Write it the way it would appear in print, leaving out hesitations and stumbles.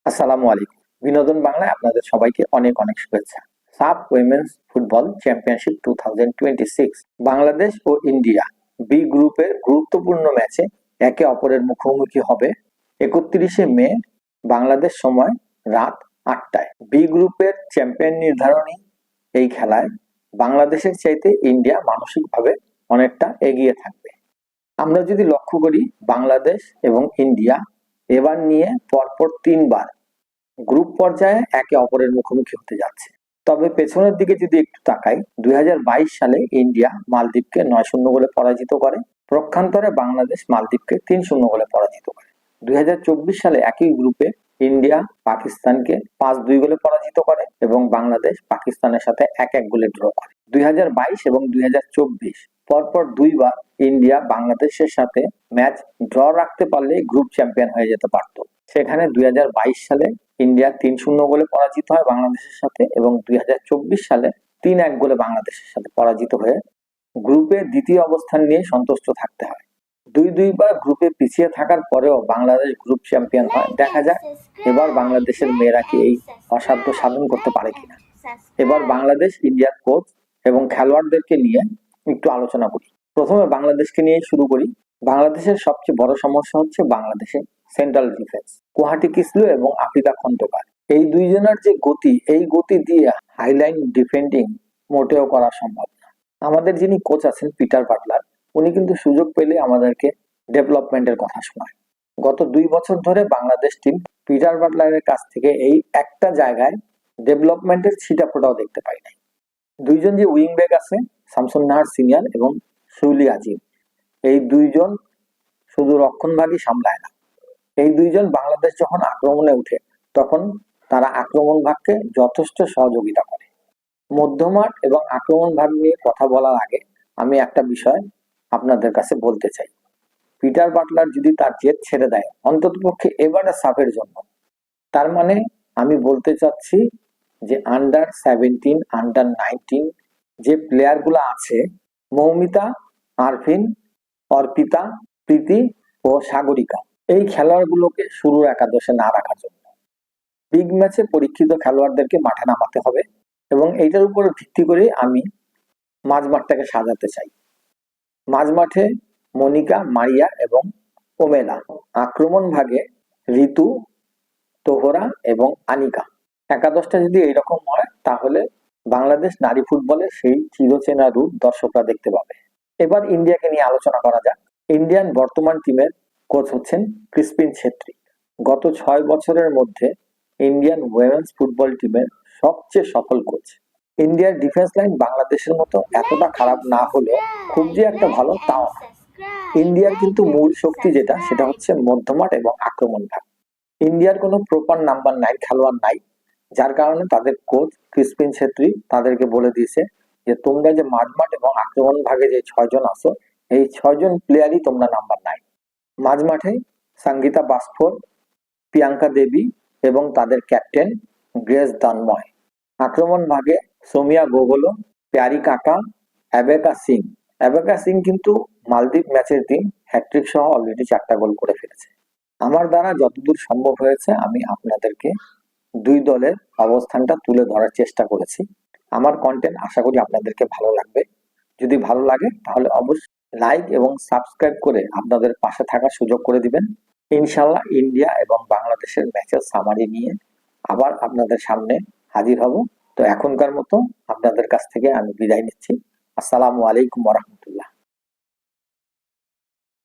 আসসালামু আলাইকুম। বিনোদন বাংলায় আপনাদের সবাইকে অনেক অনেক শুভেচ্ছা। সাফ উইমেন্স ফুটবল চ্যাম্পিয়নশিপ 2026 বাংলাদেশ ও ইন্ডিয়া বি গ্রুপের গুরুত্বপূর্ণ ম্যাচে একে অপরের মুখোমুখি হবে 31শে মে বাংলাদেশ সময় রাত 8টায়। বি গ্রুপের চ্যাম্পিয়ন নির্ধারণী এই খেলায় বাংলাদেশের চাইতে ইন্ডিয়া মানসিকভাবে অনেকটা এগিয়ে থাকবে। আমরা যদি লক্ষ্য করি, বাংলাদেশ এবং ইন্ডিয়া এবার নিয়ে পরপর 3বার গ্রুপ পর্যায়ে একে অপরের মুখোমুখি হতে যাচ্ছে। তবে পেছনের দিকে যদি একটু তাকাই, 2022 সালে ইন্ডিয়া মালদ্বীপকে 9-0 গোলে পরাজিত করে। প্রক্ষান্তরে বাংলাদেশ মালদ্বীপকে 3-0 গোলে পরাজিত করে। 2024 সালে একই গ্রুপে ইন্ডিয়া পাকিস্তানকে 5-2 গোলে পরাজিত করে এবং বাংলাদেশ পাকিস্তানের সাথে 1-1 গোলে ড্র করে। 2022 এবং 2024 পরপর 2বার ইন্ডিয়া বাংলাদেশের সাথে ম্যাচ ড্র রাখতে পারলে গ্রুপ চ্যাম্পিয়ন হয়ে যেতে পারত। সেখানে 2022 সালে ইন্ডিয়া 3-0 গোলে পরাজিত হয় বাংলাদেশের সাথে এবং 2024 সালে 3-1 গোলে বাংলাদেশের সাথে পরাজিত হয়ে গ্রুপে দ্বিতীয় অবস্থান নিয়ে সন্তুষ্ট থাকতে হয়। দুইবার গ্রুপে পিছিয়ে থাকার পরেও বাংলাদেশ গ্রুপ চ্যাম্পিয়ন হয়। দেখা যাক এবার বাংলাদেশের মেয়েরা কি এই অসাধ্য সাধন করতে পারে কিনা। এবার বাংলাদেশ ইন্ডিয়ার কোচ এবং খেলোয়াড়দেরকে নিয়ে একটু আলোচনা করি। প্রথমে বাংলাদেশকে নিয়ে শুরু করি। বাংলাদেশের সবচেয়ে বড় সমস্যা হচ্ছে বাংলাদেশের সেন্ট্রাল ডিফেন্স। কোহাটি কিসলু এবং আফ্রিকা খন্দকার, এই দুইজনের যে গতি, এই গতি দিয়ে হাইলাইন ডিফেন্ডিং মোটেও করা সম্ভব না। আমাদের যিনি কোচ আছেন পিটার বাটলার, উনি কিন্তু সুযোগ পেলে আমাদেরকে ডেভেলপমেন্টের কথা শোনায়। গত 2 বছর ধরে বাংলাদেশ টিম পিটার বাটলারের কাছ থেকে এই একটা জায়গায় ডেভেলপমেন্টের ছিটাফোটাও দেখতে পাই নাই। দুইজন যে উইং ব্যাক আছে, শামসুন নাহার সিনিয়র এবং শৌলি আজিম, এই দুইজন শুধু রক্ষণভাগই সামলায় না। এই দুইজন বাংলাদেশ যখন আক্রমণে উঠে তখন তারা আক্রমণ ভাগকে যথেষ্ট সহযোগিতা করে। মধ্যমাঠ এবং আক্রমণ ভাগ নিয়ে কথা বলার আগে আমি একটা বিষয় আপনাদের কাছে বলতে চাই। পিটার বাটলার যদি তার জেদ ছেড়ে দেয় অন্ততপক্ষে এবারে সাফের জন্য, তার মানে আমি বলতে চাচ্ছি যে আন্ডার-17, আন্ডার-19 যে প্লেয়ার গুলো আছে, মৌমিতা, আরফিন, অর্পিতা, প্রীতি ও সাগরিকা, এই খেলোয়াড়গুলোকে শুরুর একাদশে না রাখার জন্য বিগ ম্যাচে পরীক্ষিত খেলোয়াড়দেরকে মাঠে নামাতে হবে এবং এইটার উপর ভিত্তি করে আমি মাঝমাঠটাকে সাজাতে চাই। মাঝমাঠে মনিকা, মারিয়া এবং ওমেলা। আক্রমণ ভাগে ঋতু, তোহরা এবং আনিকা। একাদশটা যদি এইরকম হয় তাহলে বাংলাদেশ নারী ফুটবলে সেই চিরচেনা রূপ দর্শকরা দেখতে পাবে। এবার ইন্ডিয়াকে নিয়ে আলোচনা করা যাক। ইন্ডিয়ান বর্তমান টিমের কোচ হচ্ছেন ক্রিসপিন ছেত্রী। গত 6 বছরের মধ্যে ইন্ডিয়ান উইমেন্স ফুটবল টিমের সবচেয়ে সফল কোচ। ইন্ডিয়ার ডিফেন্স লাইন বাংলাদেশের মতো এতটা খারাপ না হলেও খুব যে একটা ভালো তাও না। ইন্ডিয়ার কিন্তু মূল শক্তি যেটা, সেটা হচ্ছে মধ্যমাঠ এবং আক্রমণ ভাগ। ইন্ডিয়ার কোনো প্রপার নাম্বার 9 খেলোয়াড় নাই, যার কারণে তাদের কোচ ক্রিসপিন ছেত্রী তাদেরকে বলে দিয়েছে যে তোমরা যে মাঝমাঠ এবং আক্রমণ ভাগে যে 6 জন আছো, এই 6 জন প্লেয়ারই তোমরা নাম্বার 9। মাঝমাঠে সঙ্গীতা বাস্ফোর, প্রিয়াঙ্কা দেবী এবং তাদের ক্যাপ্টেন গ্রেস দানময়। আক্রমণ ভাগে সোমিয়া গোগলো, প্যারি কাকা, অ্যাবেকা সিং। অ্যাবেকা সিং কিন্তু মালদ্বীপ ম্যাচের দিন হ্যাট্রিক সহ অলরেডি 4টা গোল করে ফেলেছে। আমার দ্বারা যতদূর সম্ভব হয়েছে আমি আপনাদেরকে দুই দলের অবস্থানটা তুলে ধরার চেষ্টা করেছি। আমার কন্টেন্ট আশা করি আপনাদেরকে ভালো লাগবে। যদি ভালো লাগে তাহলে অবশ্যই লাইক এবং সাবস্ক্রাইব করে আপনাদের পাশে থাকার সুযোগ করে দিবেন। ইনশাল্লাহ ইন্ডিয়া এবং বাংলাদেশের ম্যাচের সামারি নিয়ে আবার আপনাদের সামনে হাজির হব। তো এখনকার মতো আপনাদের কাছ থেকে আমি বিদায় নিচ্ছি। আসসালামু আলাইকুম ওয়া রাহমাতুল্লাহ।